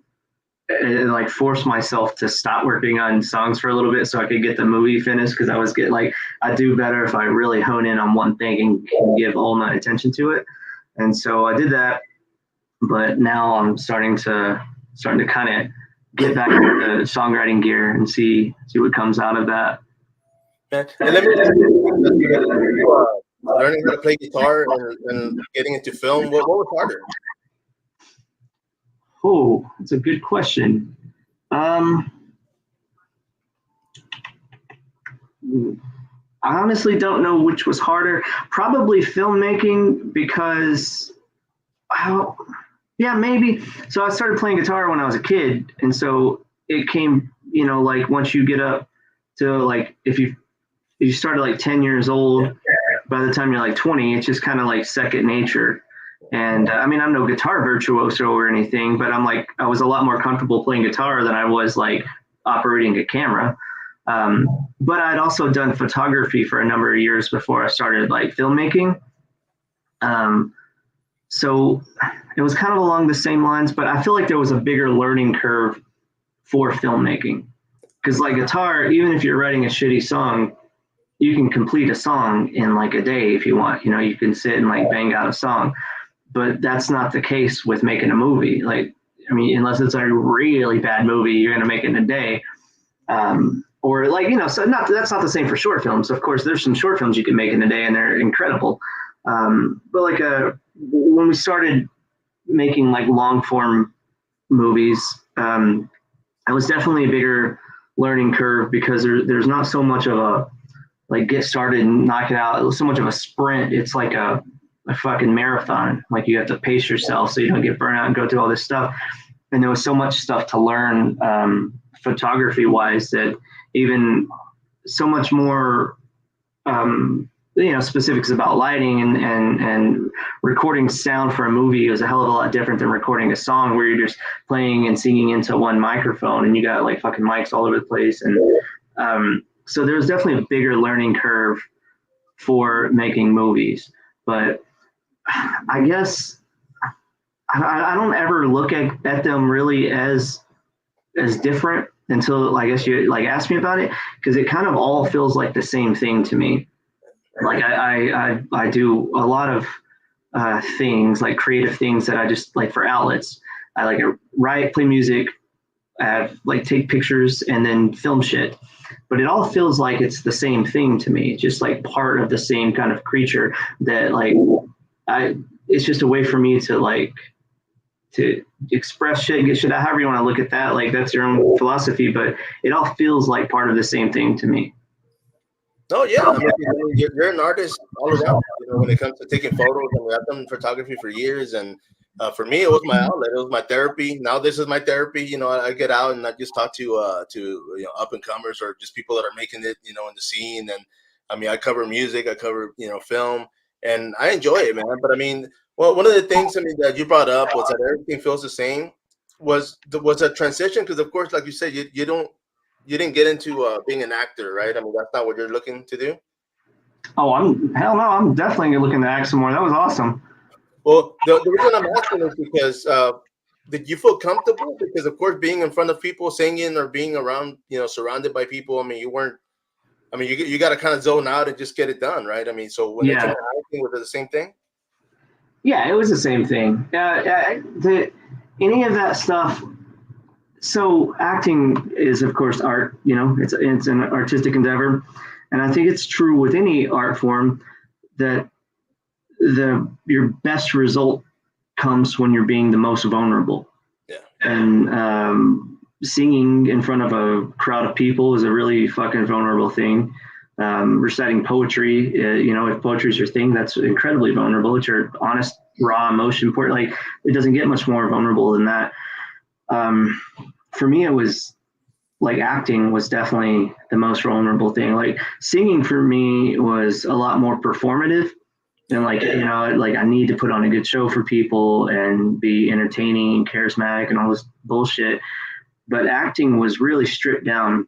Speaker 3: like force myself to stop working on songs for a little bit so I could get the movie finished, because I was getting like, I do better if I really hone in on one thing and can give all my attention to it. And so I did that, but now I'm starting to kind of get back into the songwriting gear and see what comes out of that.
Speaker 2: And let me ask you, learning how to play guitar and getting into film, what was harder?
Speaker 3: Oh, that's a good question. I honestly don't know which was harder. Probably filmmaking, because, yeah, maybe. So I started playing guitar when I was a kid, and so it came, like once you get up to like, if you started like 10 years old, by the time you're like 20, it's just kind of like second nature. And I'm no guitar virtuoso or anything, but I was a lot more comfortable playing guitar than I was like operating a camera. But I'd also done photography for a number of years before I started like filmmaking. So it was kind of along the same lines, but I feel like there was a bigger learning curve for filmmaking. Because like guitar, even if you're writing a shitty song, you can complete a song in like a day if you want. You can sit and like bang out a song. But that's not the case with making a movie. Like, unless it's a really bad movie, you're going to make it in a day. Or like, so that's not the same for short films. Of course, there's some short films you can make in a day and they're incredible. But like when we started making like long form movies, it was definitely a bigger learning curve, because there's not so much of a like get started and knock it out. It was so much of a sprint. It's like a fucking marathon. Like you have to pace yourself so you don't get burnt out and go through all this stuff. And there was so much stuff to learn photography wise, that even so much more specifics about lighting and recording sound for a movie is a hell of a lot different than recording a song where you're just playing and singing into one microphone and you got like fucking mics all over the place. And so there's definitely a bigger learning curve for making movies. But I guess I don't ever look at them really as different until I guess you like ask me about it, because it kind of all feels like the same thing to me. Like I do a lot of things, like creative things that I just like for outlets. I like write, play music, like take pictures and then film shit. But it all feels like it's the same thing to me. It's just like part of the same kind of creature that like it's just a way for me to express shit, get shit out, however you want to look at that. Like that's your own philosophy, but it all feels like part of the same thing to me.
Speaker 2: Oh yeah, you're an artist all around. When it comes to taking photos, and I've done photography for years, and for me, it was my outlet. It was my therapy. Now this is my therapy. I get out and I just talk to up and comers or just people that are making it, in the scene. And I cover music, I cover film, and I enjoy it, man. But well, one of the things that you brought up was that everything feels the same. Was a transition, because of course, like you said, you didn't get into being an actor, right? That's not what you're looking to do.
Speaker 3: Oh, I'm definitely looking to act some more. That was awesome.
Speaker 2: Well, the reason I'm asking is because did you feel comfortable? Because of course, being in front of people, singing, or being around, surrounded by people. You weren't. You got to kind of zone out and just get it done, right? So when it came to acting, was it the same thing?
Speaker 3: Yeah, it was the same thing. Any of that stuff. So acting is, of course, art. It's an artistic endeavor, and I think it's true with any art form that your best result comes when you're being the most vulnerable.
Speaker 2: Yeah.
Speaker 3: And singing in front of a crowd of people is a really fucking vulnerable thing. Reciting poetry, if poetry is your thing, that's incredibly vulnerable. It's your honest, raw emotion. Like, it doesn't get much more vulnerable than that. For me, it was like acting was definitely the most vulnerable thing. Like, singing for me was a lot more performative. And like I need to put on a good show for people and be entertaining and charismatic and all this bullshit. But acting was really stripped down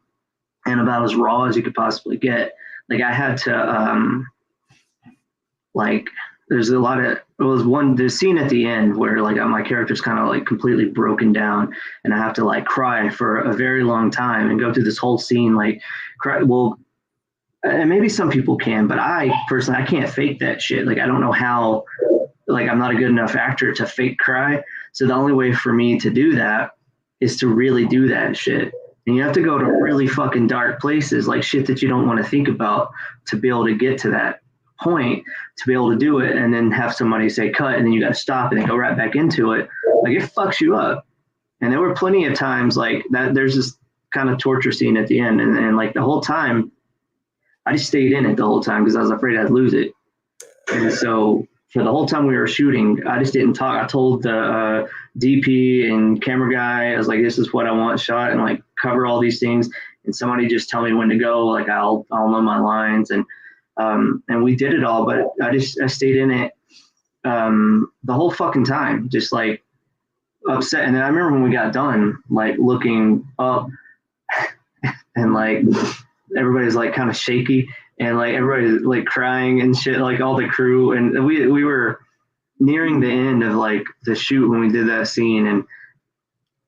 Speaker 3: and about as raw as you could possibly get. Like, I had to there's the scene at the end where like my character's kind of like completely broken down, and I have to like cry for a very long time and go through this whole scene like cry. Well, and maybe some people can, but I personally, I can't fake that shit. Like, I don't know how. Like, I'm not a good enough actor to fake cry. So the only way for me to do that is to really do that shit. And you have to go to really fucking dark places, like shit that you don't want to think about, to be able to get to that point, to be able to do it, and then have somebody say cut, and then you got to stop and then go right back into it. Like, it fucks you up. And there were plenty of times like that. There's this kind of torture scene at the end, and like the whole time, I just stayed in it the whole time because I was afraid I'd lose it. And so for the whole time we were shooting, I just didn't talk. I told the DP and camera guy, I was like, this is what I want shot, and like cover all these things. And somebody just tell me when to go. Like, I'll know my lines. And we did it all, but I stayed in it the whole fucking time, just like upset. And then I remember when we got done, like looking up and like everybody's like kind of shaky, and like everybody's like crying and shit, like all the crew. And we were nearing the end of like the shoot when we did that scene, and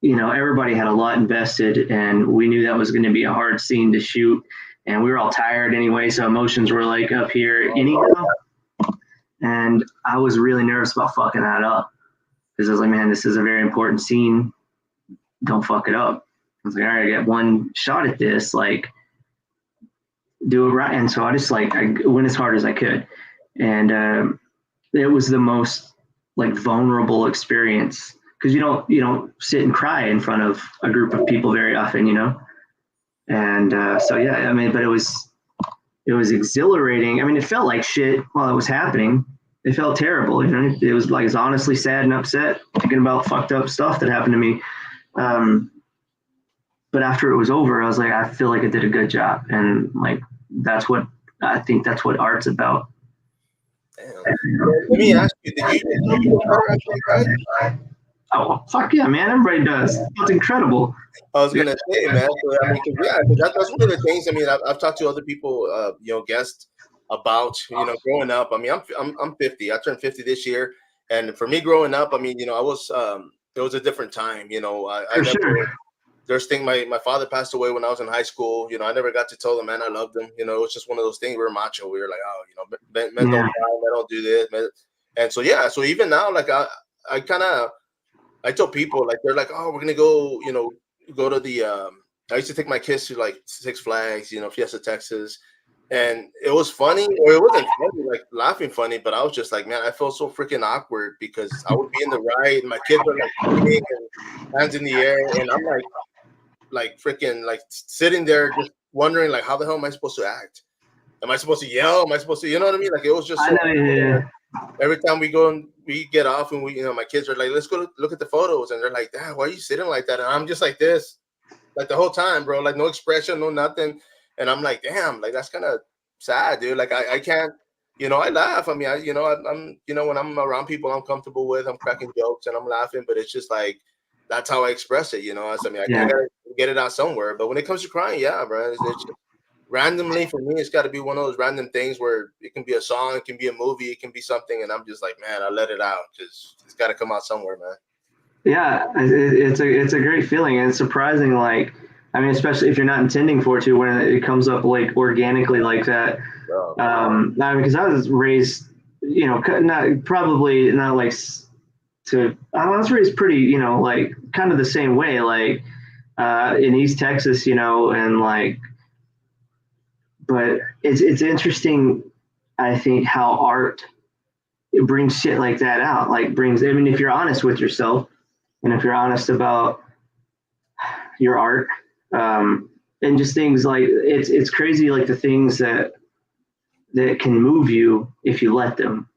Speaker 3: everybody had a lot invested, and we knew that was going to be a hard scene to shoot, and we were all tired anyway, so emotions were like up here anyhow. And I was really nervous about fucking that up, because I was like, man, this is a very important scene, don't fuck it up. I was like, all right, I got one shot at this, like, do it right. And so I just like, I went as hard as I could. And it was the most like vulnerable experience, because you don't sit and cry in front of a group of people very often, And so yeah, I mean, but it was exhilarating. I mean, it felt like shit while it was happening. It felt terrible, It was like, it's honestly sad and upset thinking about fucked up stuff that happened to me. But after it was over, I was like, I feel like I did a good job. And like, I think that's what art's about.
Speaker 2: Damn. Let me ask you, did you ever actually cry?
Speaker 3: Oh, fuck yeah, man. Everybody does. That's incredible.
Speaker 2: I was going to say, man. So, I mean, that's one of the things. I mean, I've talked to other people, guests about, growing up. I mean, I'm 50. I turned 50 this year. And for me growing up, I mean, I was, it was a different time. There's thing, my father passed away when I was in high school. I never got to tell him, man, I loved him. It was just one of those things. We were macho. We were like, oh, men don't cry, men don't do this. Men. And so, yeah. So even now, like I tell people, like, they're like, oh, we're gonna go, go to the. I used to take my kids to like Six Flags, Fiesta, Texas, and it was funny, or it wasn't funny, like laughing funny, but I was just like, man, I felt so freaking awkward, because I would be in the ride, and my kids were like screaming and hands in the air, and I'm like freaking like sitting there just wondering, like, how the hell am I supposed to act? Am I supposed to yell? Am I supposed to, you know what I mean? Like, it was just so, every time we go and we get off, and we, my kids are like, let's go look at the photos, and they're like, Dad, why are you sitting like that? And I'm just like this, like the whole time, bro, like no expression, no nothing. And I'm like, damn, like that's kind of sad, dude. Like I can't, I laugh. I mean, I'm when I'm around people I'm comfortable with, I'm cracking jokes and I'm laughing, but it's just like, that's how I express it, I gotta get it out somewhere. But when it comes to crying, yeah, bro, it's just, randomly for me, it's got to be one of those random things where it can be a song, it can be a movie, it can be something, and I'm just like, man, I let it out, because it's got to come out somewhere, man.
Speaker 3: Yeah, it's a great feeling, and it's surprising. Like, I mean, especially if you're not intending for it to, when it comes up like organically like that. I mean, because I was raised you know, not probably not like to. That's where it's pretty, you know, like kind of the same way, like in East Texas, you know, and like, but it's interesting. I think how art it brings shit like that out, like brings. I mean, if you're honest with yourself, and if you're honest about your art, and just things like it's crazy, like the things that can move you if you let them.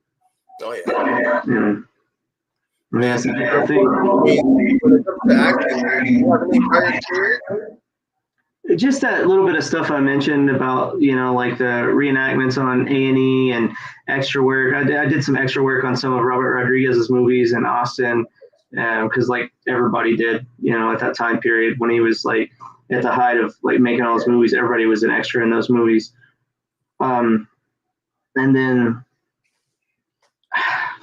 Speaker 2: Oh yeah.
Speaker 3: Yeah. That's the
Speaker 2: I
Speaker 3: thing.
Speaker 2: mean, when it comes to acting, do you have any prior experience?
Speaker 3: Just that little bit of stuff I mentioned about, you know, like the reenactments on A&E and extra work. I did some extra work on some of Robert Rodriguez's movies in Austin, because like everybody did, you know, at that time period when he was like at the height of like making all those movies, everybody was an extra in those movies. And then,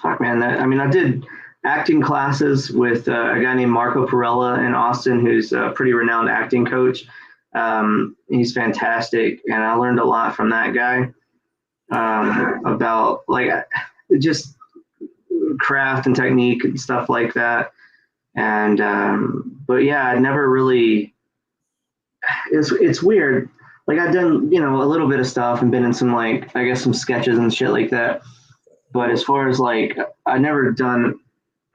Speaker 3: fuck man, I mean, I did acting classes with a guy named Marco Perella in Austin, who's a pretty renowned acting coach. He's fantastic, and I learned a lot from that guy about like just craft and technique and stuff like that. And but yeah, I never really. It's weird. Like I've done, you know, a little bit of stuff and been in some like I guess some sketches and shit like that. But as far as like I never done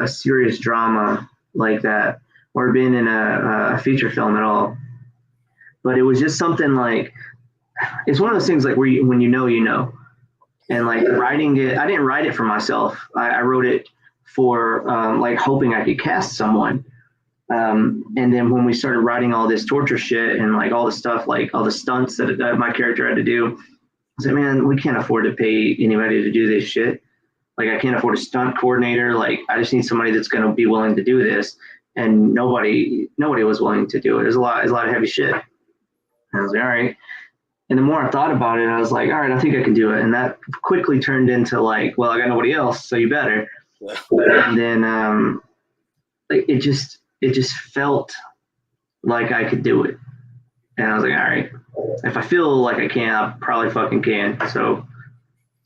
Speaker 3: a serious drama like that or been in a feature film at all. But it was just something like it's one of those things like where when you know, and like writing it. I didn't write it for myself. I wrote it for like hoping I could cast someone. And then when we started writing all this torture shit and like all the stuff, like all the stunts that my character had to do, I said, man, we can't afford to pay anybody to do this shit. Like I can't afford a stunt coordinator. Like I just need somebody that's going to be willing to do this. And nobody was willing to do it. There's a lot of heavy shit. And I was like, all right. And the more I thought about it, I was like, all right, I think I can do it. And that quickly turned into like, well, I got nobody else, so you better. And then it just felt like I could do it. And I was like, all right, if I feel like I can, I probably fucking can. So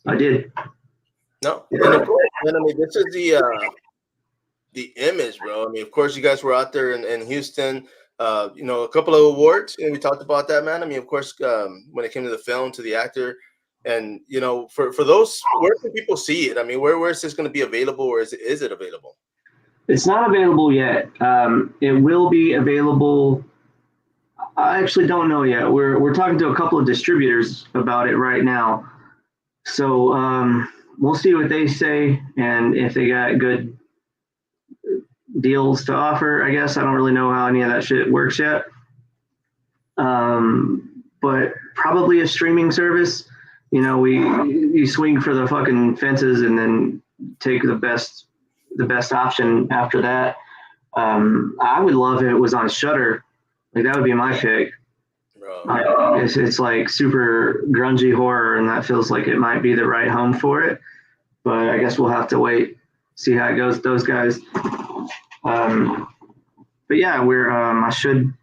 Speaker 3: I did.
Speaker 2: No, and of course, man, I mean, this is the image, bro. I mean, of course, you guys were out there in Houston. You know, a couple of awards, and we talked about that, man. I mean, of course, when it came to the film, to the actor, and you know, for those, where can people see it? I mean, where is this going to be available, or is it available?
Speaker 3: It's not available yet. It will be available. I actually don't know yet. We're talking to a couple of distributors about it right now. So we'll see what they say, and if they got good deals to offer. I guess I don't really know how any of that shit works yet. But probably a streaming service. You know, you swing for the fucking fences and then take the best option after that. I would love if it was on Shudder. Like that would be my pick. It's like super grungy horror, and that feels like it might be the right home for it. But I guess we'll have to wait, see how it goes with those guys. But yeah, I should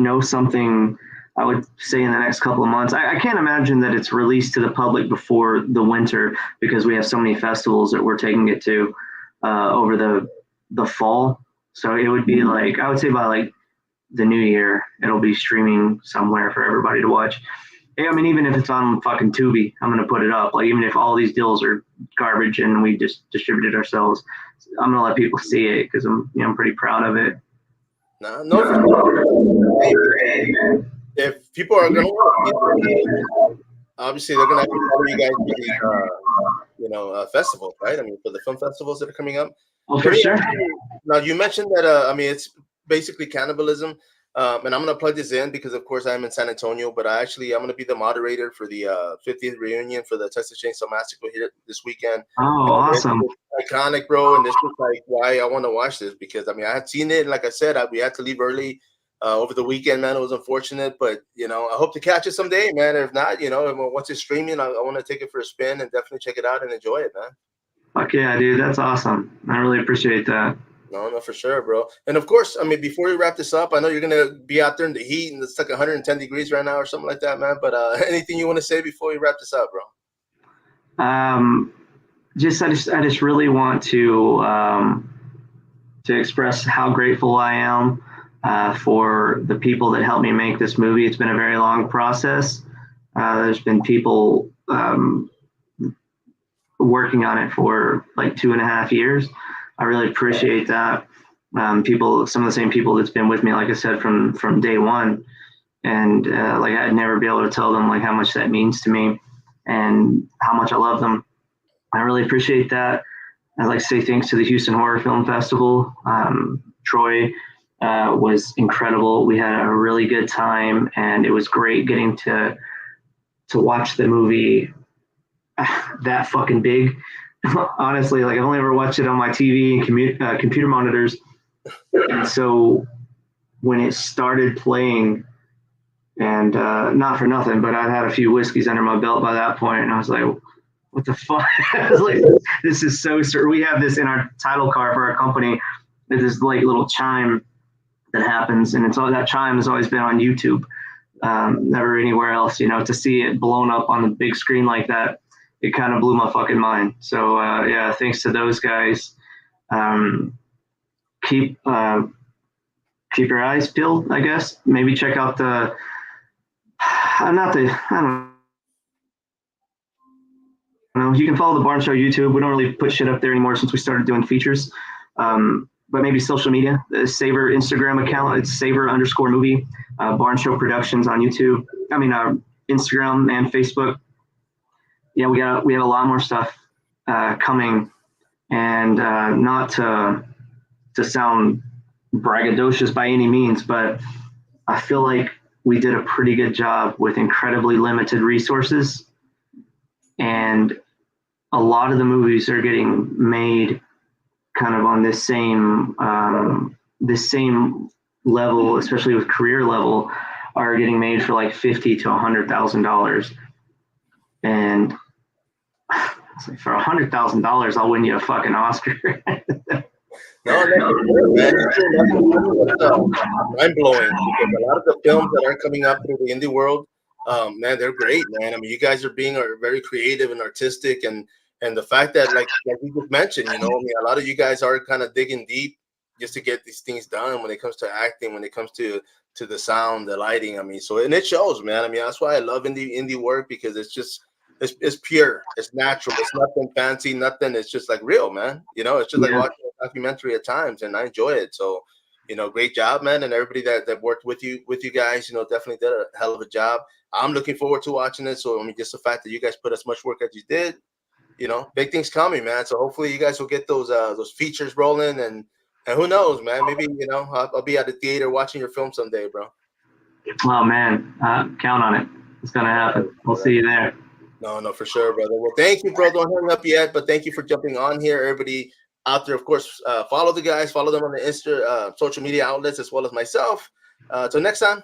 Speaker 3: know something, I would say, in the next couple of months. I can't imagine that it's released to the public before the winter because we have so many festivals that we're taking it to over the fall. So it would be like, I would say by like the new year, it'll be streaming somewhere for everybody to watch. I mean, even if it's on fucking Tubi, I'm going to put it up. Like, even if all these deals are garbage and we just distribute it ourselves, I'm going to let people see it because I'm pretty proud of it.
Speaker 2: No. If people are going to, obviously they're going to have to follow you guys for the, festival, right? I mean, for the film festivals that are coming up.
Speaker 3: Oh, for sure.
Speaker 2: Now, you mentioned that, I mean, it's basically cannibalism. And I'm going to plug this in because, of course, I'm in San Antonio, but I'm going to be the moderator for the 50th reunion for the Texas Chainsaw Massacre here this weekend.
Speaker 3: Oh, awesome.
Speaker 2: It's iconic, bro. And this is like why I want to watch this because, I mean, I had seen it. And like I said, we had to leave early over the weekend, man. It was unfortunate, but, I hope to catch it someday, man. If not, once it's streaming, I want to take it for a spin and definitely check it out and enjoy it, man.
Speaker 3: Fuck yeah, dude. That's awesome. I really appreciate that.
Speaker 2: No, for sure, bro. And of course, I mean, before we wrap this up, I know you're gonna be out there in the heat and it's like 110 degrees right now or something like that, man. But anything you want to say before we wrap this up, bro?
Speaker 3: I just really want to express how grateful I am for the people that helped me make this movie. It's been a very long process. There's been people working on it for like 2.5 years. I really appreciate that. Some of the same people that's been with me, like I said, from day one, and like I'd never be able to tell them like how much that means to me and how much I love them. I really appreciate that. I'd like to say thanks to the Houston Horror Film Festival. Troy was incredible. We had a really good time, and it was great getting to watch the movie that fucking big. Honestly, like I've only ever watched it on my TV and computer monitors. And so when it started playing, and not for nothing, but I'd had a few whiskeys under my belt by that point, and I was like, what the fuck? I was like, this is so surreal. We have this in our title card for our company. There's this like little chime that happens, and that chime has always been on YouTube, never anywhere else. To see it blown up on the big screen like that, it kind of blew my fucking mind. So yeah, thanks to those guys. Keep your eyes peeled, I guess. Maybe check out I don't know. You can follow the Barn Show YouTube. We don't really put shit up there anymore since we started doing features. But maybe social media, the Savor Instagram account, it's Savor_movie, Barn Show Productions on YouTube. Instagram and Facebook. Yeah, we have a lot more stuff coming, and not to sound braggadocious by any means, but I feel like we did a pretty good job with incredibly limited resources, and a lot of the movies are getting made kind of on this same level, especially with career level, are getting made for like $50,000 to $100,000. And for $100,000, I'll win you a fucking Oscar.
Speaker 2: No, man. Mind blowing. Because a lot of the films that are coming up through the indie world, man, they're great, man. You guys are very creative and artistic, and the fact that like you just mentioned, a lot of you guys are kind of digging deep just to get these things done when it comes to acting, when it comes to the sound, the lighting. and it shows, man. That's why I love indie work, because it's just it's pure, it's natural, it's nothing fancy, nothing. It's just like real, man. It's just like watching a documentary at times, and I enjoy it. So, great job, man, and everybody that worked with you guys, definitely did a hell of a job. I'm looking forward to watching it. So, just the fact that you guys put as much work as you did, big things coming, man. So hopefully you guys will get those features rolling, and who knows, man, maybe, I'll be at the theater watching your film someday, bro.
Speaker 3: Oh man, count on it. It's going to happen. We'll see you there.
Speaker 2: No, for sure, brother. Well, thank you, bro. Don't hang up yet, but thank you for jumping on here. Everybody out there, of course, follow the guys, follow them on the social media outlets, as well as myself. Till next time.